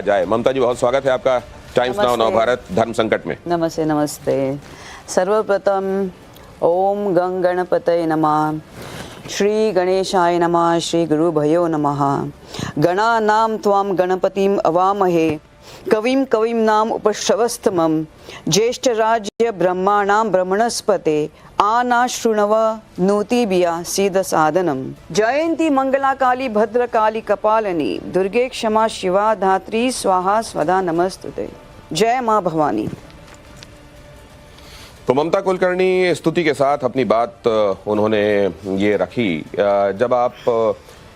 जाए। ममता जी, बहुत स्वागत है आपका टाइम्स नाउ नवभारत धर्म संकट में। नमस्ते नमस्ते। सर्वप्रथम ओम गं गणपतये नमः, श्री गणेशाय नमः, श्री गुरुभयो नमः। गणानां त्वां गणपतिं अवामहे, कविं कवीनाम् उपश्रवस्तमं, ज्येष्ठराज्य ब्रह्माणां ब्रह्मणस्पते आनाशृणव नूतिभिः सीदसादनम्। जयंती मंगला काली भद्रकाली कपालिनी, दुर्गे क्षमा शिवा धात्री स्वाहा स्वधा नमस्तुते। जय माँ भवानी। तो ममता कुलकर्णी स्तुति के साथ अपनी बात उन्होंने ये रखी। जब आप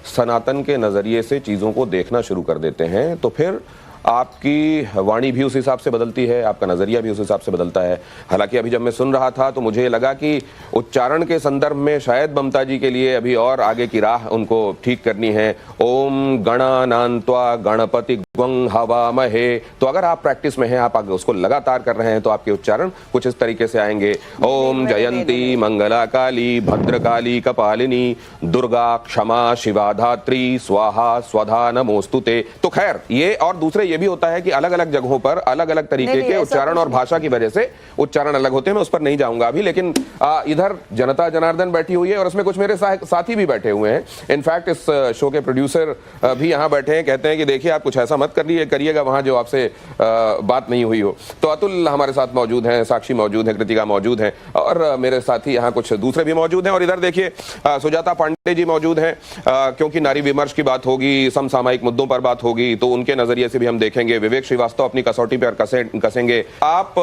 सनातन के नज़रिए से चीज़ों को देखना शुरू कर देते हैं तो फिर आपकी वाणी भी उस हिसाब से बदलती है, आपका नज़रिया भी उस हिसाब से बदलता है। हालांकि अभी जब मैं सुन रहा था तो मुझे लगा कि उच्चारण के संदर्भ में शायद ममता जी के लिए अभी और आगे की राह उनको ठीक करनी है। ओम गणानान्त्वा गणपति ग्वं हवामहे। तो अगर आप प्रैक्टिस में हैं, आप आगे उसको लगातार कर रहे हैं, तो आपके उच्चारण कुछ इस तरीके से आएंगे। ओम जयंती मंगला काली भद्रकाली कपालिनी, दुर्गा क्षमा शिवा धात्री स्वाहा स्वधा नमोस्तुते। तो खैर, ये और दूसरे ये भी होता है कि अलग अलग जगहों पर अलग अलग तरीके के उच्चारण और भाषा की वजह से उच्चारण अलग होते हैं। मैं उस पर नहीं जाऊंगा अभी, लेकिन इधर जनता जनार्दन बैठी हुई है और उसमें कुछ मेरे साथी भी बैठे हुए हैं। इनफैक्ट इस शो के प्रोड्यूसर भी यहाँ बैठे हैं, कहते हैं कि देखिए आप कुछ ऐसा मत करिएगा वहां जो आपसे बात नहीं हुई हो। तो अतुल हमारे साथ मौजूद हैं, साक्षी मौजूद है, कृतिका मौजूद है और मेरे साथी यहाँ कुछ दूसरे भी मौजूद हैं। और इधर देखिए सुजाता पांडे जी मौजूद हैं, क्योंकि नारी विमर्श की बात होगी, समसामयिक मुद्दों पर बात होगी, तो उनके नजरिए से भी हम देखेंगे। विवेक श्रीवास्तव अपनी कसौटी पर कसेंगे। आप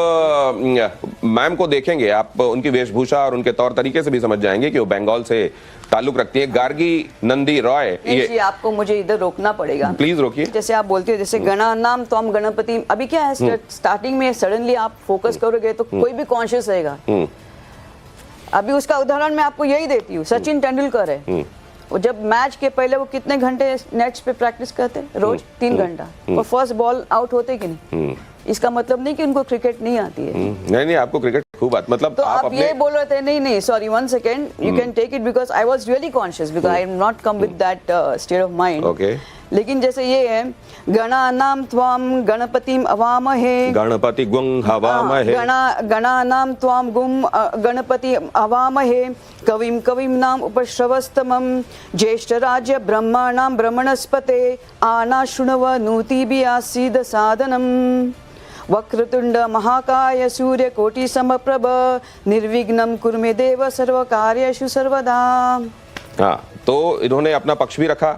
मैम को देखेंगे, आप उनकी वेशभूषा और उनके तौर तरीके से भी समझ जाएंगे कि वो बंगाल से ताल्लुक रखती है। गार्गी नंदी रॉय, ये आपको मुझे इधर रोकना पड़ेगा, प्लीज रोकिए। जैसे आप बोलते हो जैसे गणानाम त्वं गणपति, अभी क्या है स्टार्टिंग में सडनली आप फोकस करोगे तो कोई भी कॉन्शियस रहेगा। अभी उसका उदाहरण मैं आपको यही देती हूँ, सचिन तेंदुलकर है, वो जब मैच के पहले वो कितने घंटे नेट्स पे प्रैक्टिस करते, रोज 3 घंटा, और फर्स्ट बॉल आउट होते कि नहीं। इसका मतलब नहीं कि उनको क्रिकेट नहीं आती है। नहीं, आपको क्रिकेट खूब आती, मतलब तो आप ये बोल रहे थे। नहीं, sorry, 1 second, you can take it because I was really conscious, because I am not come with that state of mind. Okay, लेकिन जैसे ये है गणानां त्वां गणपतिं अवामहे, गणपति ग्वं हवामहे, गणानां त्वां गणपति अवामहे, कविं कवीनाम् उपश्रवस्तमं, ज्येष्ठराज्य ब्रह्माणां ब्रह्मणस्पते आनाशृणव नूतिभिः सीदसादनम्। वक्रतुंड महाकाय सूर्यकोटि समप्रभ, निर्विघ्नं कुरु मे देव सर्वकार्येषु सर्वदा। हाँ, तो इन्होंने अपना पक्ष भी रखा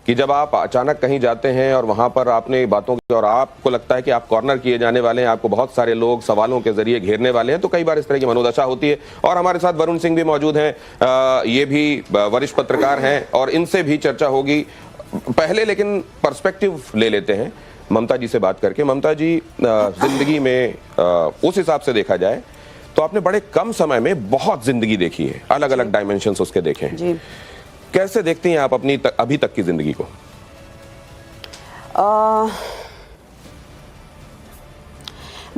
कि जब आप अचानक कहीं जाते हैं और वहां पर आपने बातों की और आपको लगता है कि आप कॉर्नर किए जाने वाले हैं, आपको बहुत सारे लोग सवालों के जरिए घेरने वाले हैं, तो कई बार इस तरह की मनोदशा होती है। और हमारे साथ वरुण सिंह भी मौजूद हैं, ये भी वरिष्ठ पत्रकार हैं और इनसे भी चर्चा होगी। पहले लेकिन पर्सपेक्टिव ले लेते हैं ममता जी से बात करके। ममता जी, जिंदगी में उस हिसाब से देखा जाए तो आपने बड़े कम समय में बहुत जिंदगी देखी है, अलग अलग डायमेंशंस उसके देखे हैं। जी। कैसे देखती हैं आप अपनी अभी तक की जिंदगी को?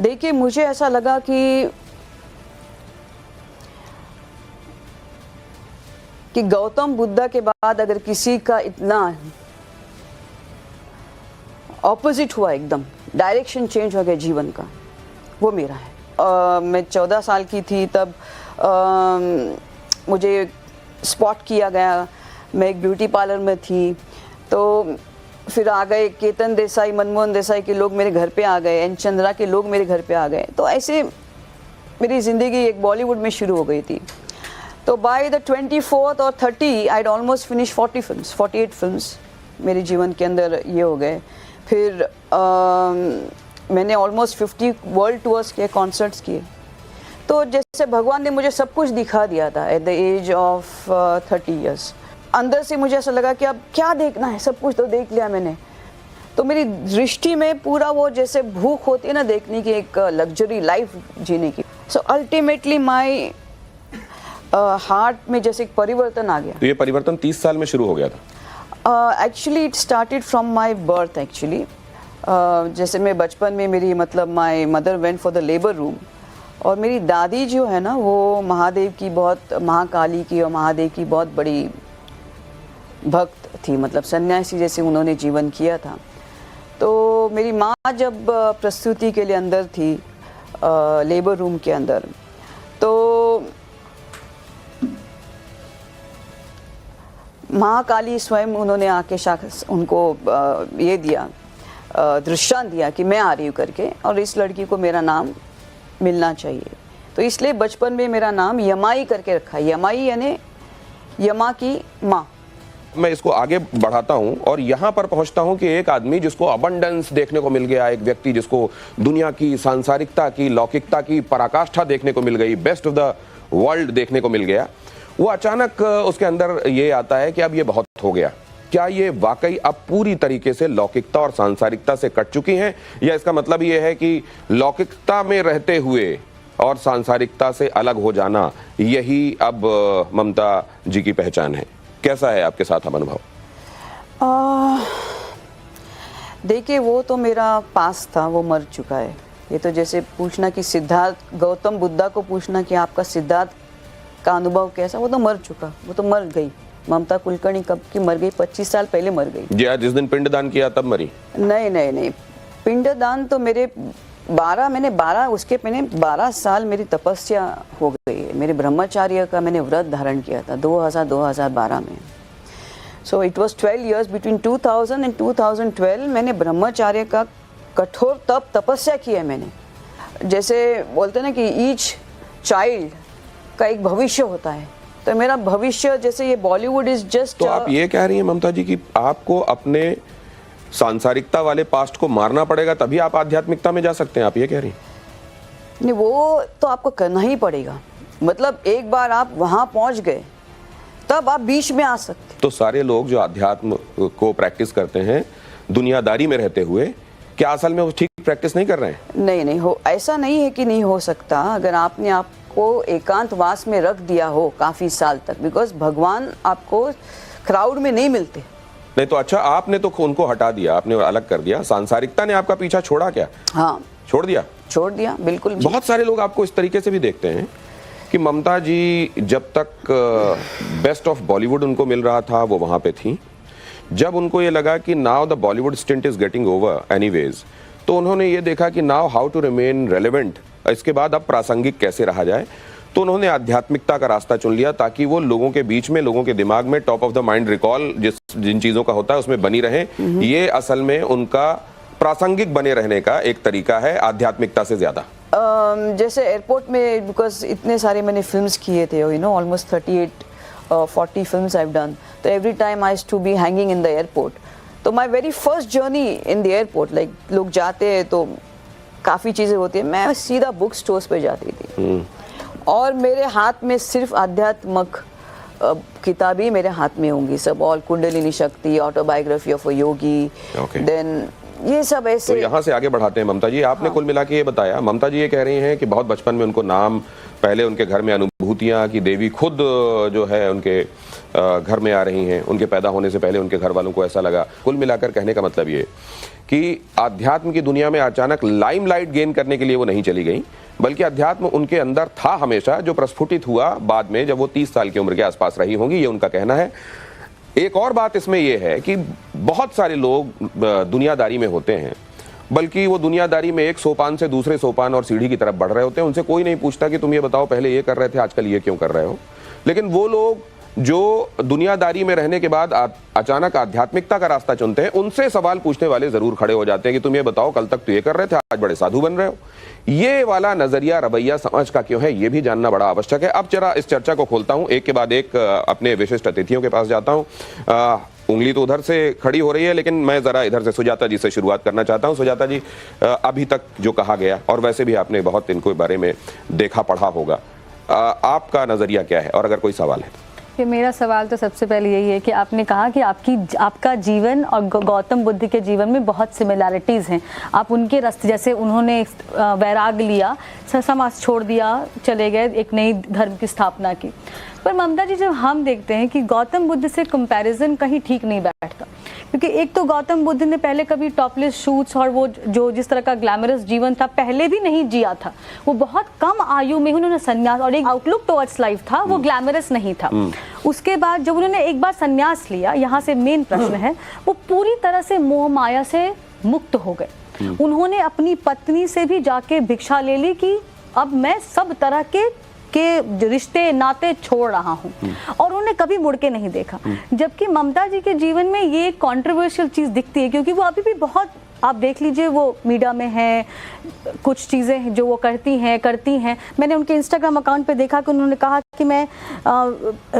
देखिए, मुझे ऐसा लगा कि गौतम बुद्ध के बाद अगर किसी का इतना ऑपोजिट हुआ, एकदम डायरेक्शन चेंज हो गया जीवन का, वो मेरा है। मैं 14 साल की थी तब मुझे स्पॉट किया गया। मैं एक ब्यूटी पार्लर में थी, तो फिर आ गए केतन देसाई, मनमोहन देसाई के लोग मेरे घर पे आ गए, एन चंद्रा के लोग मेरे घर पे आ गए। तो ऐसे मेरी ज़िंदगी एक बॉलीवुड में शुरू हो गई थी। तो बाय द 24th और 30 I almost finish 40 films, 48 films मेरे जीवन के अंदर ये हो गए। फिर मैंने ऑलमोस्ट 50 वर्ल्ड टूर्स किए, कॉन्सर्ट्स किए। तो जैसे भगवान ने मुझे सब कुछ दिखा दिया था at the age of 30 years. अंदर से मुझे ऐसा लगा कि अब क्या देखना है, सब कुछ तो देख लिया मैंने। तो मेरी दृष्टि में पूरा वो जैसे भूख होती है ना देखने की, एक लग्जरी लाइफ जीने की। सो अल्टीमेटली माई हार्ट में जैसे एक परिवर्तन आ गया। तो ये परिवर्तन 30 साल में शुरू हो गया था? Actually it started from my birth actually. जैसे मैं बचपन में मेरी मतलब my mother went for the labour room, और मेरी दादी जो है ना वो महादेव की बहुत, महाकाली की और महादेव की बहुत बड़ी भक्त थी, मतलब सन्यासी जैसे उन्होंने जीवन किया था। तो मेरी माँ जब प्रस्तुति के लिए अंदर थी लेबर रूम के अंदर, तो महाकाली स्वयं उन्होंने आके उनको ये दिया, दृष्टांत दिया कि मैं आ रही हूँ करके, और इस लड़की को मेरा नाम मिलना चाहिए। तो इसलिए बचपन में मेरा नाम यमाई करके रखा। यमाई यानी यमा की माँ। मैं इसको आगे बढ़ाता हूं और यहां पर पहुंचता हूं कि एक आदमी जिसको अबंडेंस देखने को मिल गया, एक व्यक्ति जिसको दुनिया की सांसारिकता की, लौकिकता की पराकाष्ठा देखने को मिल गई, बेस्ट ऑफ द वर्ल्ड देखने को मिल गया, वो अचानक उसके अंदर ये आता है कि अब ये बहुत हो गया। क्या ये वाकई अब पूरी तरीके से लौकिकता और सांसारिकता से कट चुकी हैं, या इसका मतलब ये है कि लौकिकता में रहते हुए और सांसारिकता से अलग हो जाना यही अब ममता जी की पहचान है? कैसा है आपके साथ हम अनुभव? देखिए, वो तो मेरा पास था, वो मर चुका है। ये तो जैसे पूछना कि सिद्धार्थ गौतम बुद्धा को पूछना कि आपका सिद्धार्थ का अनुभव कैसा, वो तो मर चुका, वो तो मर गई। ममता कुलकर्णी कब की मर गई? 25 साल पहले मर गई। जी, जिस दिन पिंडदान किया तब मरी? नहीं नहीं नहीं, पिंडदान तो मैंने 12 साल मेरी तपस्या हो गई है। मेरे ब्रह्मचार्य का मैंने व्रत धारण किया था 2012 में। So it was 12 years between 2000 and 2012। मैंने ब्रह्मचार्य का कठोर तपस्या किया है मैंने। जैसे बोलते हैं ना कि ईच चाइल्ड का एक भविष्य होता है, तो मेरा भविष्य जैसे ये बॉलीवुड इज जस्ट। तो आप ये कह रही हैं ममता जी कि आपको अपने सांसारिकता वाले पास्ट को मारना पड़ेगा तभी आप आध्यात्मिकता में जा सकते हैं, आप ये कह रही हैं? नहीं, वो तो आपको करना ही पड़ेगा। मतलब एक बार आप वहां पहुंच गए तब आप बीच में आ सकते। तो सारे लोग जो अध्यात्म को प्रैक्टिस करते हैं दुनियादारी में रहते हुए, क्या असल में वो ठीक प्रैक्टिस नहीं कर रहे हैं? नहीं नहीं, हो ऐसा नहीं है कि नहीं हो सकता। अगर आपने आपको एकांतवास में रख दिया हो काफी साल तक, बिकॉज भगवान आपको क्राउड में नहीं मिलते। नहीं तो अच्छा, आपने तो उनको हटा दिया, आपने अलग कर दिया, सांसारिकता ने आपका पीछा छोड़ा क्या? हाँ, छोड़ दिया। छोड़ दिया, बिल्कुल। बहुत सारे लोग आपको इस तरीके से भी देखते हैं कि ममता जी जब तक बेस्ट ऑफ बॉलीवुड उनको मिल रहा था वो वहां पे थी। जब उनको ये लगा कि now the Bollywood stint is getting over anyways, तो उन्होंने ये देखा कि now how to remain relevant, इसके बाद अब प्रासंगिक कैसे रहा जाए। तो उन्होंने आध्यात्मिकता का रास्ता चुन लिया ताकि वो लोगों के बीच में, लोगों के दिमाग में top of the mind recall जिन चीजों का होता है उसमें बनी रहे। ये असल में उनका प्रासंगिक बने रहने का एक तरीका है आध्यात्मिकता से ज्यादा। जैसे एयरपोर्ट में, बिकॉज इतने सारे मैंने फिल्म्स किए थे, you know almost 38-40 films I have done. तो every time I used to be hanging in the airport. तो my very first journey in the airport, like लोग जाते हैं तो काफ़ी चीज़ें होती है, मैं सीधा बुक स्टोर्स पे जाती थी और मेरे हाथ में सिर्फ आध्यात्मिक किताबें मेरे हाथ में होंगी सब, all kundalini shakti, autobiography of a yogi, then ये सब ऐसे। तो यहाँ से आगे बढ़ाते हैं ममता जी। आपने कुल मिला के ये बताया, ममता जी ये कह रही हैं कि बहुत बचपन में उनको नाम, पहले उनके घर में अनुभूतियाँ कि देवी खुद जो है उनके घर में आ रही हैं, उनके पैदा होने से पहले उनके घर वालों को ऐसा लगा। कुल मिलाकर कहने का मतलब ये कि आध्यात्म की दुनिया में अचानक लाइमलाइट गेन करने के लिए वो नहीं चली गई, बल्कि अध्यात्म उनके अंदर था हमेशा, जो प्रस्फुटित हुआ बाद में जब वो 30 साल की उम्र के आसपास रही होंगी, ये उनका कहना है। एक और बात इसमें यह है कि बहुत सारे लोग दुनियादारी में होते हैं, बल्कि वो दुनियादारी में एक सोपान से दूसरे सोपान और सीढ़ी की तरफ बढ़ रहे होते हैं। उनसे कोई नहीं पूछता कि तुम ये बताओ पहले ये कर रहे थे, आजकल ये क्यों कर रहे हो। लेकिन वो लोग जो दुनियादारी में रहने के बाद अचानक आध्यात्मिकता का रास्ता चुनते हैं, उनसे सवाल पूछने वाले जरूर खड़े हो जाते हैं कि तुम ये बताओ कल तक तो ये कर रहे थे, आज बड़े साधु बन रहे हो। ये वाला नजरिया, रवैया समाज का क्यों है, ये भी जानना बड़ा आवश्यक है। अब जरा इस चर्चा को खोलता हूं, एक के बाद एक अपने विशिष्ट अतिथियों के पास जाता हूं। उंगली तो उधर से खड़ी हो रही है, लेकिन मैं जरा इधर से सुजाता जी से शुरुआत करना चाहता हूं। सुजाता जी, अभी तक जो कहा गया, और वैसे भी आपने बहुत इनको बारे में देखा पढ़ा होगा, आपका नजरिया क्या है, और अगर कोई सवाल है? कि मेरा सवाल तो सबसे पहले यही है कि आपने कहा कि आपका जीवन और गौतम बुद्ध के जीवन में बहुत सिमिलैरिटीज़ हैं। आप उनके रास्ते, जैसे उन्होंने वैराग लिया, समाज छोड़ दिया, चले गए, एक नई धर्म की स्थापना की। पर ममता जी, जब हम देखते हैं कि गौतम बुद्ध से कंपैरिजन कहीं ठीक नहीं बैठता, क्योंकि एक तो गौतम बुद्ध ने पहले कभी टॉपलेस शूट्स और वो जो जिस तरह का ग्लैमरस जीवन था पहले भी नहीं जिया था। वो बहुत कम आयु में उन्होंने संन्यास, और एक आउटलुक टुवर्ड्स लाइफ था, वो ग्लैमरस नहीं था। उसके बाद जब उन्होंने एक बार संन्यास लिया, यहाँ से मेन प्रश्न है, वो पूरी तरह से मोह माया से मुक्त हो गए। उन्होंने अपनी पत्नी से भी जाके भिक्षा ले ली कि अब मैं सब तरह के रिश्ते नाते छोड़ रहा हूँ, और उन्होंने कभी मुड़ के नहीं देखा। जबकि ममता जी के जीवन में ये एक कॉन्ट्रोवर्शियल चीज़ दिखती है, क्योंकि वो अभी भी बहुत, आप देख लीजिए, वो मीडिया में है, कुछ चीज़ें जो वो करती हैं। मैंने उनके इंस्टाग्राम अकाउंट पे देखा कि उन्होंने कहा कि मैं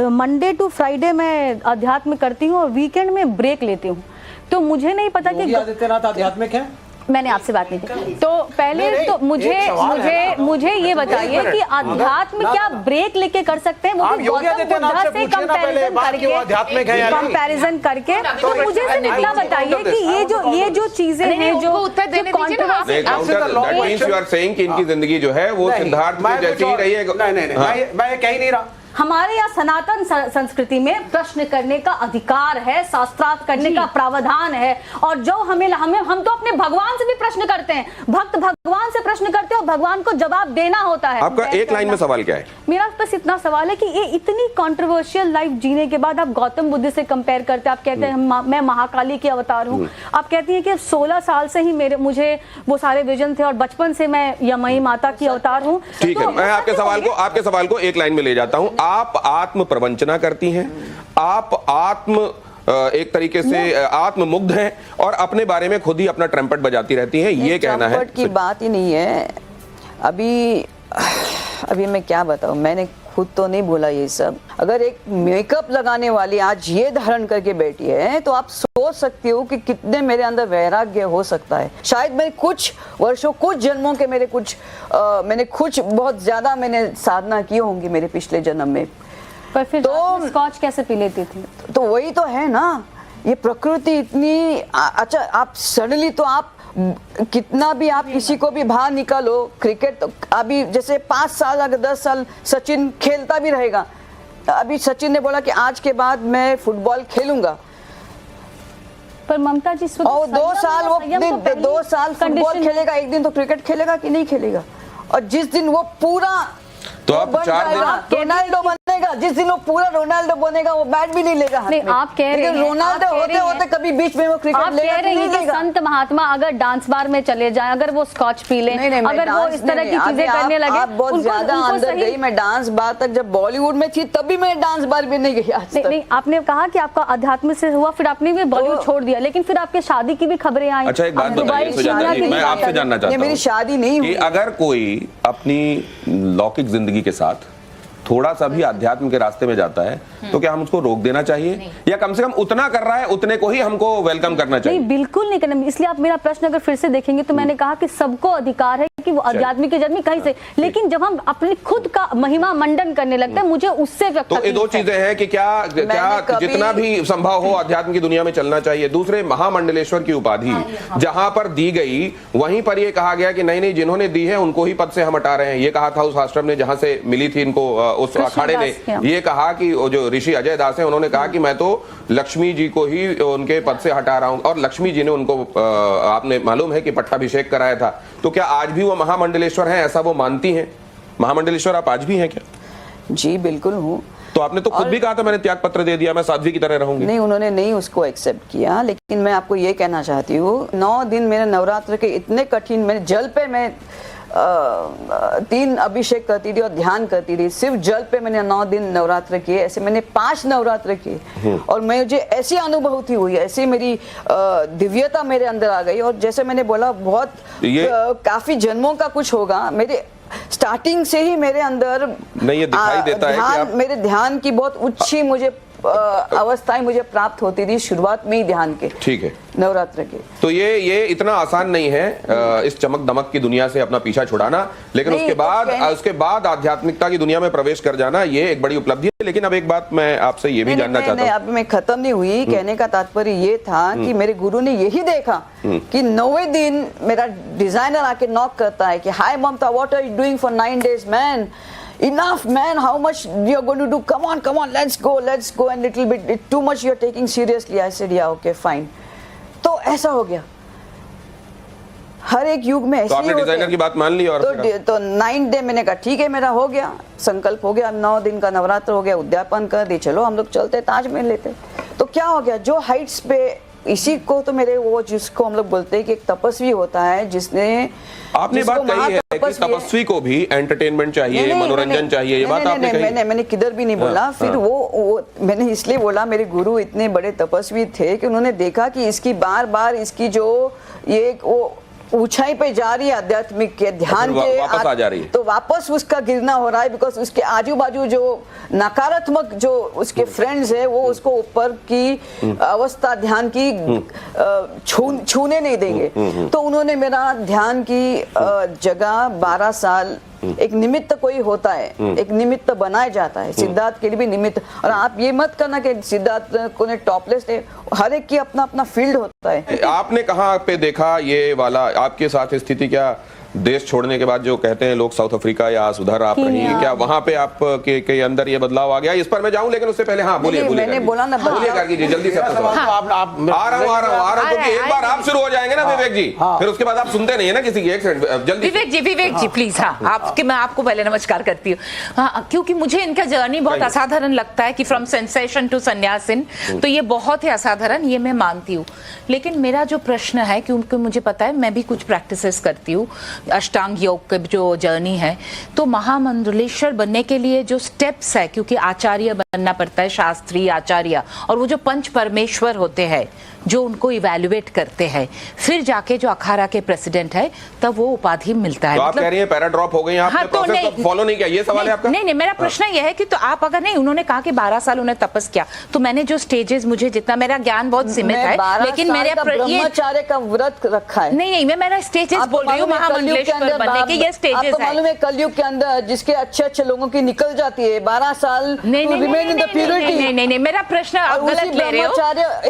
मंडे टू फ्राइडे मैं अध्यात्म करती हूँ और वीकेंड में ब्रेक लेती हूँ। तो मुझे नहीं पता कि आदित्यनाथ आध्यात्मिक है। मैंने आपसे बात नहीं की। तो पहले तो मुझे ये बताइए कि अध्यात्म क्या ब्रेक लेके कर सकते हैं? वो भी गौतम बुद्ध से कंपैरिजन करके। तो मुझे सिर्फ इतना बताइए कि ये जो चीजें हैं जो इनकी जिंदगी जो है वो सिद्धार्थ जैसी ही रही है। मैं कह ही नहीं रहा। हमारे यहाँ सनातन संस्कृति में प्रश्न करने का अधिकार है, शास्त्रार्थ करने का प्रावधान है, और जो हम तो अपने भगवान से भी प्रश्न करते हैं, भक्त भगवान से प्रश्न करते हैं और भगवान को जवाब देना होता है। आपका एक लाइन में सवाल क्या है? मेरा बस इतना सवाल है कि ये इतनी कंट्रोवर्शियल लाइफ जीने के बाद आप गौतम बुद्ध से कंपेयर करते हैं। आप कहते हैं मैं महाकाली की अवतार हूँ। आप कहती हैं कि 16 साल से ही मुझे वो सारे विजन थे और बचपन से मैं यमई माता की अवतार हूँ। ठीक है, मैं आपके सवाल को एक लाइन में ले जाता हूँ। आप आत्म प्रवंचना करती हैं, आप एक तरीके से आत्ममुग्ध हैं और अपने बारे में खुद ही अपना ट्रम्पेट बजाती रहती हैं, ये कहना है। ट्रम्पेट की बात ही नहीं है। अभी मैं क्या बताऊं, मैंने खुद तो नहीं बोला ये सब। अगर एक मेकअप लगाने वाली आज ये धारण करके बैठी है तो आप सोच सकते हो कि कितने मेरे अंदर वैराग्य हो सकता है। शायद मैं कुछ वर्षों, कुछ जन्मों के मैंने कुछ बहुत ज्यादा मैंने साधना की होंगी मेरे पिछले जन्म में। पर फिर तो स्कॉच कैसे पी लेती थी? तो वही तो है ना, ये प्रकृति इतनी अच्छा। आप सडनली तो आप कितना भी आप किसी को भी बाहर निकालो, क्रिकेट तो अभी जैसे 5 साल अगर 10 साल सचिन खेलता भी रहेगा। अभी सचिन ने बोला कि आज के बाद मैं फुटबॉल खेलूंगा, पर ममता जी और 2 साल वो 2 साल फुटबॉल खेलेगा, एक दिन तो क्रिकेट खेलेगा कि नहीं खेलेगा। और जिस दिन वो पूरा तो आप 4 दिन रोनाल्डो बनेगा, जिस दिन वो पूरा रोनाल्डो बनेगा, वो बैट भी नहीं लेगा हाथ में। आप कह रहे हैं रोनाल्डो होते कभी बीच में वो क्रिकेट लेगा कह रहे हैं कि संत महात्मा अगर डांस बार में चले जाएं, अगर वो स्कॉच पी लें, अगर वो इस तरह की चीजें करने लगे। आप बहुत ज्यादा अंदर गई। मैं डांस बार तक जब बॉलीवुड में थी तभी मैं डांस बार भी नहीं गई आज तक। नहीं, आपने कहा कि आपका अध्यात्म से हुआ, फिर आपने भी बॉलीवुड छोड़ दिया, लेकिन फिर आपके शादी की भी खबरें आई। अच्छा, एक बात बताइए सुजाता जी, मैं आपसे जानना चाहता हूँ, मेरी शादी नहीं हुई। अगर कोई अपनी लौकिक जिंदगी के साथ थोड़ा सा भी आध्यात्म के रास्ते में जाता है तो क्या हम उसको रोक देना चाहिए, या कम से कम उतना कर रहा है उतने को ही हमको वेलकम करना चाहिए? नहीं, बिल्कुल नहीं करना। इसलिए आप मेरा प्रश्न अगर फिर से देखेंगे तो मैंने कहा कि सबको अधिकार है कि वो आध्यात्मिक जर्नी कहीं से, लेकिन जब हम अपने खुद का महिमा मंडन करने लगते हैं, मुझे उससे तो ये 2 चीजें हैं कि क्या जितना भी संभव हो आध्यात्म की दुनिया में चलना चाहिए। दूसरे, महामंडलेश्वर की उपाधि जहां पर दी गई वहीं पर यह कहा गया कि नहीं, जिन्होंने दी है उनको ही पद से हम हटा रहे हैं। ये कहा था उस आश्रम ने जहां से मिली थी इनको, उस अखाड़े ने ये कहा कि जो ऋषि अजय दास है उन्होंने कहा कि मैं तो लक्ष्मी जी को ही उनके पद से हटा रहा हूं, और लक्ष्मी जी ने उनको आपने मालूम है कि पट्टाभिषेक कराया था। तो क्या आज भी वो महामंडलेश्वर हैं, ऐसा वो मानती हैं? महामंडलेश्वर आप आज भी हैं क्या? जी बिल्कुल हूँ। तो आपने तो खुद भी कहा था मैंने त्याग पत्र दे दिया, मैं साध्वी की तरह रहूंगी। नहीं, उन्होंने नहीं उसको एक्सेप्ट किया। लेकिन मैं आपको ये कहना चाहती हूँ, 9 दिन मेरे नवरात्र के इतने कठिन, मेरे जल पे मैं 3 अभिषेक करती थी और ध्यान करती थी। सिर्फ जल पे मैंने 9 दिन नवरात्र किए, ऐसे मैंने 5 नवरात्र किए, और मुझे ऐसी अनुभूति हुई, ऐसी मेरी दिव्यता मेरे अंदर आ गई। और जैसे मैंने बोला, बहुत काफी जन्मों का कुछ होगा। मेरे स्टार्टिंग से ही मेरे अंदर नहीं, ये दिखाई देता है कि आप... मेरे ध्यान की बहुत उच्ची मुझे अवस्थाएं मुझे प्राप्त होती थी शुरुआत में ही ध्यान के। ठीक है, नवरात्र के। तो ये इतना आसान नहीं है इस चमक दमक की दुनिया से अपना पीछा छुड़ाना, लेकिन उसके बाद आध्यात्मिकता की दुनिया में प्रवेश कर जाना, ये एक बड़ी उपलब्धि है। लेकिन अब एक बात मैं आपसे ये भी जानना चाहता हूँ। अब मैं खत्म नहीं हुई, कहने का तात्पर्य ये था कि मेरे गुरु ने यही देखा कि 9वें दिन मेरा डिजाइनर आके नॉक करता है कि hi Mamata, what are you doing for 9 days man? Enough man, how much you are going to do? Come on, let's go, and little bit too much you are taking seriously. I said yeah, okay, fine. तो ऐसा हो गया। हर एक युग में ऐसे ही होते हैं। तो आपने डिजाइनर की बात मान ली, और तो 9 डे मैंने कहा ठीक है, मेरा हो गया, संकल्प हो गया, 9 दिन का नवरात्र हो गया, उद्यापन कर दी, चलो हम लोग चलते ताजमहल लेते। तो क्या हो गया, जो हाइट्स पे इसी को तो मेरे वो जिसको हम लोग बोलते हैं कि एक तपस्वी होता है जिसने आपने जिसको बात कही है कि महातपस्वी है। तपस्वी को भी एंटरटेनमेंट चाहिए, नहीं, मनोरंजन मैंने- चाहिए, ये बात नहीं, आपने नहीं, कही। मैंने किधर भी नहीं बोला। फिर वो मैंने इसलिए बोला, मेरे गुरु इतने बड़े तपस्वी थे कि उन्होंने देखा कि इसकी बार बार इसकी जो ये वो ऊंचाई पे जा रही है आध्यात्मिक के ध्यान और के वापस आ जा रही है। तो वापस उसका गिरना हो रहा है, बिकॉज उसके आजू बाजू जो नकारात्मक जो उसके फ्रेंड्स है वो उसको ऊपर की अवस्था ध्यान की छूने नहीं देंगे। तो उन्होंने मेरा ध्यान की जगह 12 साल एक निमित्त कोई होता है, एक निमित्त बनाया जाता है। सिद्धार्थ के लिए भी निमित्त। और आप ये मत करना कि सिद्धार्थ को ने टॉपलेस है, हर एक की अपना अपना फील्ड होता है। आपने कहाँ पे देखा ये वाला आपके साथ स्थिति? क्या देश छोड़ने के बाद जो कहते हैं लोग साउथ अफ्रीका या सुधर आप रही, क्या वहां पे आप के अंदर ये बदलाव आ गया? इस पर मैं जाऊं, लेकिन उससे पहले हाँ बोलिए बोलिए। मैंने बोला ना, बोलिए गार्गी जी, जल्दी से अपना सवाल। आ रहा हूँ क्योंकि एक बार आप शुरू हो जाएंगे ना विवेक जी, फिर उसके बाद आप सुनते नहीं है ना किसी की। एक सेकंड जल्दी। विवेक जी प्लीज। हाँ, आपके मैं आपको पहले नमस्कार करती हूँ। हाँ, क्योंकि मुझे इनका जर्नी बहुत असाधारण लगता है कि फ्रॉम सेंसेशन टू संन्यासिन, तो ये बहुत ही असाधारण, ये मैं मानती हूँ। लेकिन मेरा जो प्रश्न है, क्योंकि मुझे पता है मैं भी कुछ प्रैक्टिसेस करती हूँ, अष्टांग योग की जो जर्नी है, तो महामंडलेश्वर बनने के लिए जो स्टेप्स है, क्योंकि आचार्य बनना पड़ता है, शास्त्री आचार्य, और वो जो पंच परमेश्वर होते हैं जो उनको इवैल्यूएट करते हैं, फिर जाके जो अखाड़ा के प्रेसिडेंट है तब वो उपाधि मिलता है। तो आप कह रही हैं पैराड्रॉप हो गई, आपने प्रोसेस को फॉलो नहीं किया, ये सवाल है आपका? नहीं, मेरा प्रश्न यह है कि तो आप अगर नहीं, उन्होंने कहा कि 12 साल उन्होंने तपस किया, तो मैंने जो स्टेजेस, मुझे जितना, मेरा ज्ञान बहुत सीमित है, लेकिन मेरे ब्रह्मचार्य का व्रत रखा है। नहीं, मैं मेरा स्टेजेस बोल रही हूँ महामंडलेश्वर बनने के, ये स्टेजेस है। मालूम है कलयुग के अंदर जिसके अच्छे अच्छे लोगों की निकल जाती है 12 साल, नहीं, मेरा प्रश्न आप गलत ले रहे हो।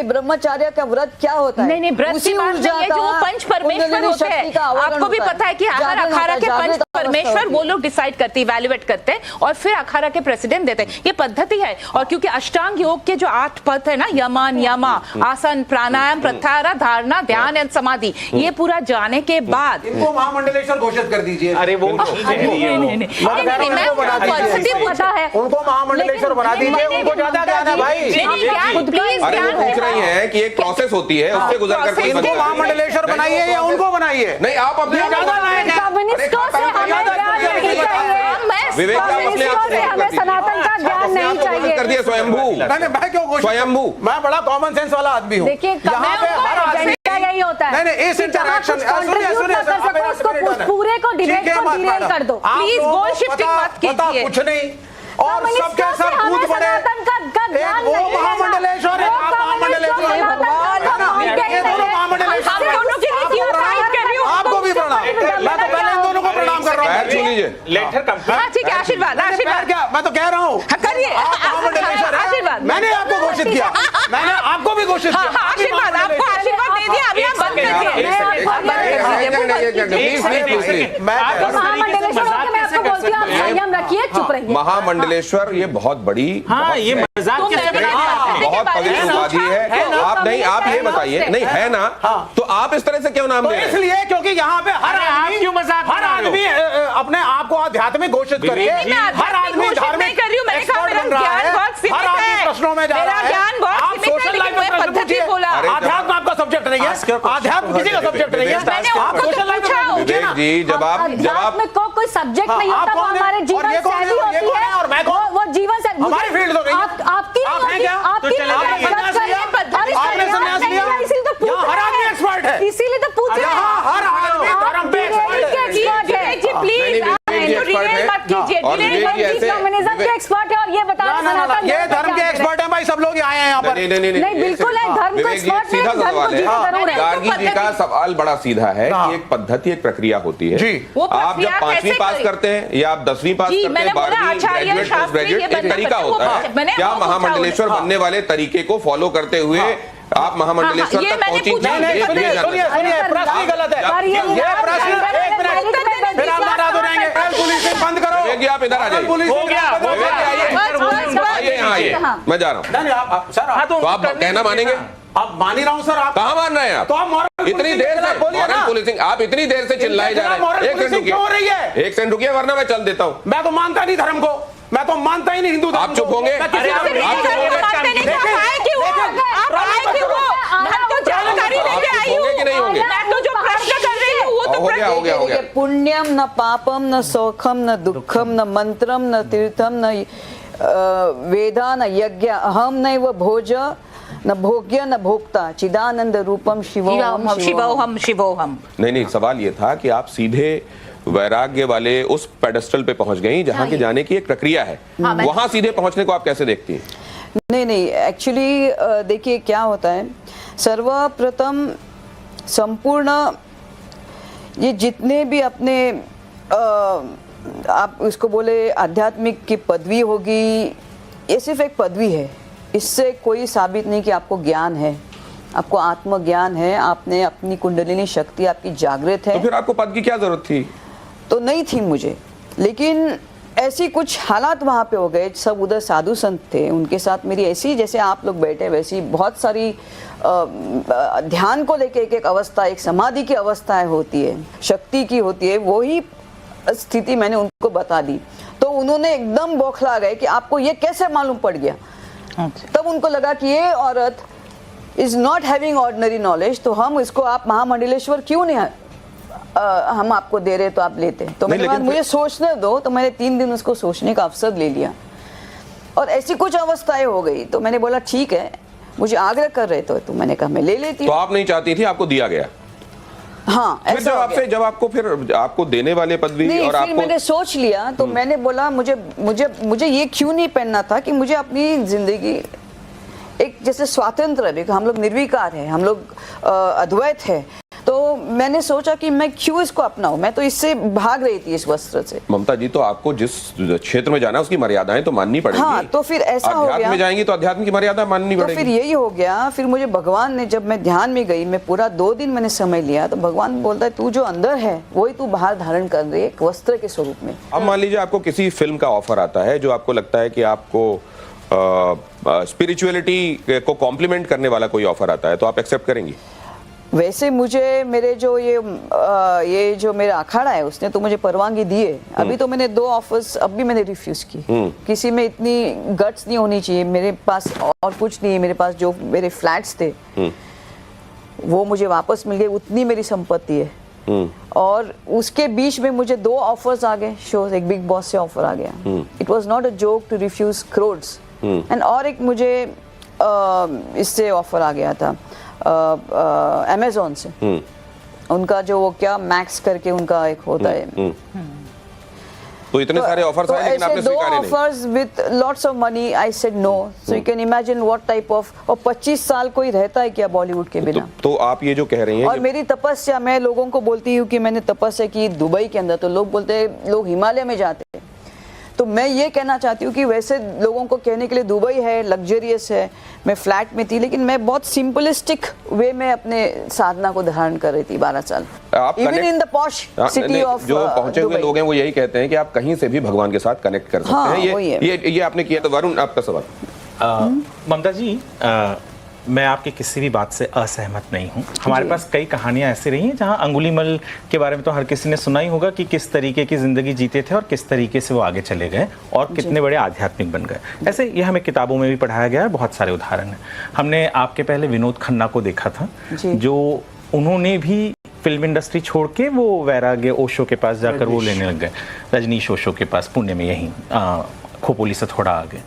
ब्रह्मचार्य का व्रत क्या होता है? नहीं, व्रत की बात नहीं है, जो वो पंच परमेश्वर होते हैं। आपको भी पता है कि हर अखाड़ा के पंच परमेश्वर वो लोग डिसाइड करते हैं, इवैल्यूएट करते हैं, और फिर अखाड़ा के प्रेसिडेंट देते हैं। ये पद्धति है। और क्योंकि अष्टांग योग के जो 8 पद है ना, यमन, यमा, आसन, प्राणायाम, प्रत्याहार, धारणा, ध्यान एंड समाधि, ये पूरा जाने के बाद इनको महामंडलेश्वर घोषित कर दीजिए। अरे वो उनको महामंडलेश्वर बना दीजिए, उनको ज्यादा ज्ञान है भाई। अरे वो पूछ रही हैं कि एक प्रोसेस होती है, उससे गुजर कर कोई इनको महामंडलेश्वर बनाइए या उनको बनाइए? नहीं, आप अपने विवेक हमें सनातन का ज्ञान नहीं चाहिए। कर दिया स्वयंभू। मैं क्यों घोषित? स्वयंभू। मैं बड़ा कॉमन सेंस वाला आदमी हूँ। देखिए, यहाँ पे हर आदमी यही होता है। नहीं, इस इंटरैक्शन पूरे को डिबेट को डिरेल कर दो प्लीज। गोल शिफ्टिंग मत कीजिए। कुछ नहीं, और सबके सब कूद पड़े। एक वो महामंडलेश्वर है, आप महामंडलेश्वर है, ये दोनों महामंडलेश्वर हैं। आपको भी प्रणाम। मैं तो पहले इन दोनों को प्रणाम कर रहा हूँ। पैर छू लीजिए। Letter complete. ठीक है, आशीर्वाद आशीर्वाद। क्या मैं तो कह रहा हूँ, करिए आशीर्वाद। मैंने आपको घोषित किया, मैंने आपको भी घोषित किया। आशीर्वाद, आपको आशीर्वाद दे दिया, अभी आप बंद करिए। महामंडलेश्वर ये बहुत बड़ी, ये मजाक बहुत पवित्र उपाधि है। आप नहीं, आप ये बताइए, नहीं है ना, तो आप इस तरह से क्यों नाम दे रहे हैं? इसलिए क्योंकि यहाँ पे हर आदमी अपने आप को आध्यात्मिक घोषित करके, हर आदमी धार्मिक एक्सपर्ट बन रहा है, हर आदमी प्रश्नों में जा रहा है। आप सोशल लाइफ में प्रश्न पूछिए। आध्यात्म आपका सब्जेक्ट नहीं है, आध्यात्म किसी का सब्जेक्ट नहीं है। आप सोशल लाइफ में पूछिए ना। विवेक जी, जब आप को कोई सब्जेक्ट नहीं होता, वो हमारे जीवन शैली होती है, और मैं कौन? वो जीवन शैली हमारी फील्ड हो गई। आपकी आप हैं क्या? आपने संन्यास लिया, यहाँ हर आदमी एक्सपर्ट है, इसीलिए तो पूछ रहे हैं। यहाँ हर आदमी धर्म पे एक्सपर्ट है। कम्युनिज्म के एक्सपर्ट है, और ये बता ये धर्म के एक्सपर्ट हैं भाई, सब लोग आए हैं यहाँ पर। नहीं, बिल्कुल है, धर्म को एक्सपर्ट नहीं, सीधा धर्म को सवाल जीना जरूर है। है। गार्गी जी का सवाल बड़ा सीधा है कि एक पद्धति, एक प्रक्रिया होती है। आप जब 5वीं पास करते हैं या आप 10वीं पास करते हैं, 12वीं, ग्रेजुएट, पोस्ट ग्रेजुएट, एक तरीका होता है। क्या महामंडलेश्वर बनने वाले तरीके को फॉलो करते हुए आप महामंडलेश्वर तक पहुंची? सुनिए, प्रश्न ही गलत है। ये प्रश्न, एक मिनट, फिर आप नाराज हो जाएंगे। पुलिसिंग बंद करो। विवेक जी, आप इधर आ जाइए। विवेक जी, आइए यहाँ आइए, मैं जा रहा हूँ। सर तो आप कहना मानेंगे? आप मान ही रहा हूँ सर। आप कहाँ मान रहे हैं आप? तो आप मॉरल इतनी देर से मॉरल पुलिसिंग, आप इतनी देर से चिल्लाए जा रहे हैं। एक सेकंड रुकिए, वरना मैं चल देता हूँ। मैं तो मानता नहीं धर्म को। मैं तो मानता ही नहीं हिंदू धर्म आप चुप होंगे? मैं किसी अरे आप को नहीं चुप होंगे? मानता। मानते नहीं, तो लेकिन- आए क्यों? लेकिन- आप आए क्यों? मैं तो जानकारी लेके आई हूँ। होंगे कि नहीं होंगे? मैं तो जो प्रश्न कर रही हूँ वो तो हो गया, हो गया, हो गया। देखिए, पुण्यम न पापम न सौखम न दुखम न मंत्रम न तीर्थम न वेदा न यज्ञ अहम नैव भोज न भोग्य न भोक्ता चिदानंद रूपम शिवोहम शिवोहम शिवोहम। नहीं, सवाल ये था कि आप सीधे वैराग्य वाले उस पेडेस्टल पे पहुंच गई जहां के जाने की एक प्रक्रिया है, वहां सीधे पहुंचने को आप कैसे देखती हैं? नहीं, एक्चुअली देखिए क्या होता है, सर्वप्रथम संपूर्ण ये जितने भी अपने आप उसको बोले आध्यात्मिक की पदवी होगी, ये सिर्फ एक पदवी है, इससे कोई साबित नहीं कि आपको ज्ञान है, आपको आत्मज्ञान है, आपने अपनी कुंडलिनी शक्ति आपकी जागृत है। तो फिर आपको पद की क्या जरूरत थी? तो नहीं थी मुझे, लेकिन ऐसी कुछ हालात वहाँ पे हो गए, सब उधर साधु संत थे, उनके साथ मेरी ऐसी जैसे आप लोग बैठे वैसी बहुत सारी ध्यान को लेके एक अवस्था, एक समाधि की अवस्थाएं होती है, शक्ति की होती है, वही स्थिति मैंने उनको बता दी तो उन्होंने एकदम बौखला गए कि आपको ये कैसे मालूम पड़ गया। तब उनको लगा कि ये औरत is not having ordinary knowledge, तो हम इसको आप महामंडलेश्वर क्यों नहीं हम आपको दे रहे तो आप लेते। तो मैंने कहा मुझे सोचने दो, तो मैंने 3 दिन उसको सोचने का अवसर ले लिया और ऐसी कुछ अवस्थाएं हो गई तो मैंने बोला ठीक है, मुझे आग्रह कर रहे तो मैंने कहा मैं ले लेती तो हूँ। आप नहीं चाहती थी, आपको दिया गया? हाँ, फिर ऐसा जब हो आपसे गया। जब आपको फिर आपको देने वाले पदवी नहीं, और फिर आपको मैंने सोच लिया तो मैंने बोला मुझे ये क्यों नहीं पहनना था कि मुझे अपनी जिंदगी एक जैसे स्वतंत्र है, हम लोग निर्विकार है, हम लोग अद्वैत है, तो मैंने सोचा कि मैं क्यों इसको अपनाऊं, मैं तो इससे भाग रही थी इस वस्त्र से। ममता जी, तो आपको जिस क्षेत्र में जाना है उसकी मर्यादाएं तो माननी पड़ेगी। हाँ, तो फिर ऐसा हो अध्यात्म गया, में जाएंगी तो अध्यात्म की मर्यादा माननी तो पड़ेगी। फिर यही हो गया। फिर मुझे भगवान ने, जब मैं ध्यान में गई, मैं पूरा 2 दिन मैंने समय लिया, तो भगवान बोलता है तू जो अंदर है वही तू बाहर धारण कर रही है, एक वस्त्र के स्वरूप में। अब मान लीजिए आपको किसी फिल्म का ऑफर आता है जो आपको लगता है कि आपको स्पिरिचुअलिटी को कॉम्प्लीमेंट करने वाला कोई ऑफर आता है, तो आप एक्सेप्ट करेंगी? वैसे मुझे मेरे जो ये जो मेरा अखाड़ा है उसने तो मुझे परवानगी दी है। अभी तो मैंने 2 ऑफर्स अब भी मैंने रिफ्यूज की। किसी में इतनी गट्स नहीं होनी चाहिए, मेरे पास और कुछ नहीं है, मेरे पास जो मेरे फ्लैट्स थे वो मुझे वापस मिल गए, उतनी मेरी संपत्ति है। और उसके बीच में मुझे 2 ऑफर्स आ गए शोज, एक बिग बॉस से ऑफर आ गया। It was not a joke to refuse crores and और एक मुझे इससे ऑफर आ गया था अमेज़न से। उनका जो वो क्या मैक्स करके उनका एक होता है। तो इतने सारे ऑफर्स आए लेकिन आपने स्वीकारे नहीं? Offers with lots of money, I said no. So you can imagine what type of, और 25 साल कोई रहता है क्या बॉलीवुड के बिना। तो आप ये जो कह रही हैं और मेरी तपस्या, मैं लोगों को बोलती हूँ कि मैंने तपस्या की दुबई के अंदर, तो लोग बोलते हैं लोग हिमालय में जाते हैं। तो मैं ये कहना चाहती हूँ कि वैसे लोगों को कहने के लिए दुबई है, लग्जरियस है, मैं फ्लैट में थी, लेकिन मैं बहुत सिंपलिस्टिक वे में अपने साधना को धारण कर रही थी 12 साल। Even in the posh city of जो पहुंचे हुए लोग हैं वो यही कहते हैं कि आप कहीं से भी भगवान के साथ कनेक्ट कर सकते हाँ, हैं। ये आपने किया। तो वरुण, आपका सवाल। ममता जी, मैं आपकी किसी भी बात से असहमत नहीं हूँ। हमारे पास कई कहानियाँ ऐसी रही हैं जहाँ अंगुलीमल के बारे में तो हर किसी ने सुना ही होगा कि किस तरीके की ज़िंदगी जीते थे और किस तरीके से वो आगे चले गए और कितने बड़े आध्यात्मिक बन गए। ऐसे ये हमें किताबों में भी पढ़ाया गया है, बहुत सारे उदाहरण हैं। हमने आपके पहले विनोद खन्ना को देखा था, जो उन्होंने भी फिल्म इंडस्ट्री छोड़ के वो वैराग्य ओशो के पास जाकर वो लेने लग गए, रजनीश ओशो के पास, पुणे में, यहीं खोपोली से थोड़ा आगे।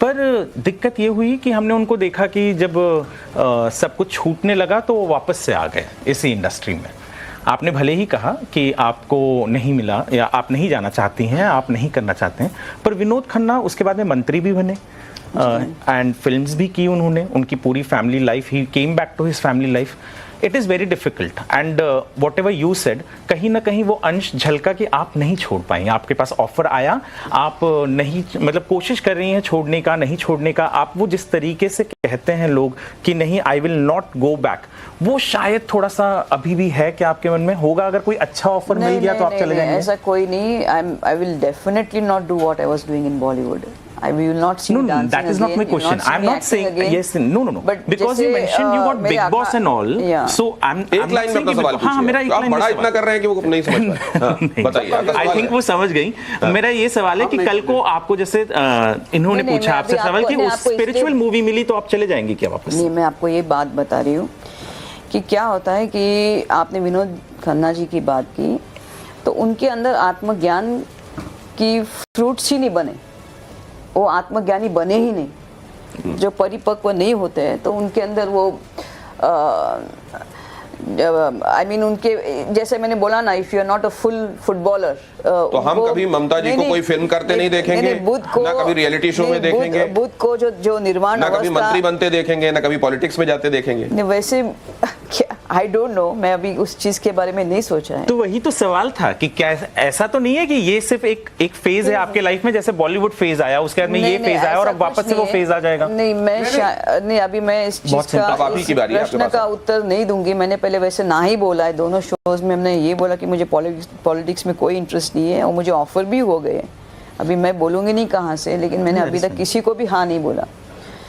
पर दिक्कत ये हुई कि हमने उनको देखा कि जब सब कुछ छूटने लगा तो वो वापस से आ गए इसी इंडस्ट्री में। आपने भले ही कहा कि आपको नहीं मिला या आप नहीं जाना चाहती हैं, आप नहीं करना चाहते हैं, पर विनोद खन्ना उसके बाद में मंत्री भी बने एंड फिल्म्स भी की उन्होंने। उनकी पूरी family life, he came back to his family life. It is very difficult and whatever you said, कहीं ना कहीं वो अंश झलका कि आप नहीं छोड़ पाई। आपके पास ऑफर आया, आप नहीं, मतलब कोशिश कर रही हैं छोड़ने का, नहीं छोड़ने का। आप वो जिस तरीके से कहते हैं लोग कि नहीं, I will not go back, वो शायद थोड़ा सा अभी भी है कि आपके मन में होगा। अगर कोई अच्छा ऑफर मिल गया तो आप चले जाएंगे? ऐसा कोई नहीं। I will definitely not do what I was doing in Bollywood. I will not see No, you no, dancing that is not again. my You will question. see I'm me not acting saying again. yes. No. But Because you जैसे, mentioned you got मेरे Big Boss and all. Yeah. So I'm एक not line में saying अपना कि सवाल हाँ मेरा एक पूछिए। आप लाइन में बड़ा सवाल। इतना कर रहे हैं कि वो नहीं समझ पाए। हाँ, बताइए आपका आई सवाल थिंक है। वो समझ गई। मेरा ये सवाल है कि कल को आपको जैसे इन्होंने नहीं, पूछा मैं आपसे अभी सवाल कि आपको- नहीं, उस आपको इसलिए- स्पिरिचुअल मूवी मिली तो आप चले जाएंगे क्या वापस? नहीं, मैं आपको ये बात बता रही हूँ कि क्या होता है कि आपने विनोद खन्ना जी की बात की, तो उनके अंदर आत्मज्ञान की फ्रूट्स ही नहीं बने, वो आत्मज्ञानी बने ही नहीं। जो परिपक्व नहीं होते हैं तो उनके अंदर वो आई मीन उनके, जैसे मैंने बोला ना, if you are not a full footballer, तो हम कभी ममता जी को कोई फिल्म करते नहीं देखेंगे, ना कभी रियलिटी शो में देखेंगे, बुद्ध को जो निर्वाण ना कभी मंत्री बनते देखेंगे, ना कभी पॉलिटिक्स में जाते देखेंगे। नहीं, वैसे आई डोंट नो, मैं अभी उस चीज के बारे में नहीं सोचा है। तो वही तो सवाल था कि क्या ऐसा तो नहीं है कि ये सिर्फ एक फेज है आपके लाइफ में, जैसे बॉलीवुड फेज आया उसके बाद में ये फेज आया और अब वापस से वो फेज आ जाएगा? नहीं, मैं नहीं, अभी मैं इस चीज का, इस प्रश्न का उत्तर नहीं दूंगी। मैंने पहले वैसे ना ही बोला है, दोनों शोज में हमने ये बोला कि मुझे पॉलिटिक्स में कोई इंटरेस्ट नहीं है, और मुझे ऑफर भी हो गए। अभी मैं बोलूंगी नहीं कहाँ से, लेकिन मैंने अभी तक किसी को भी हाँ नहीं बोला।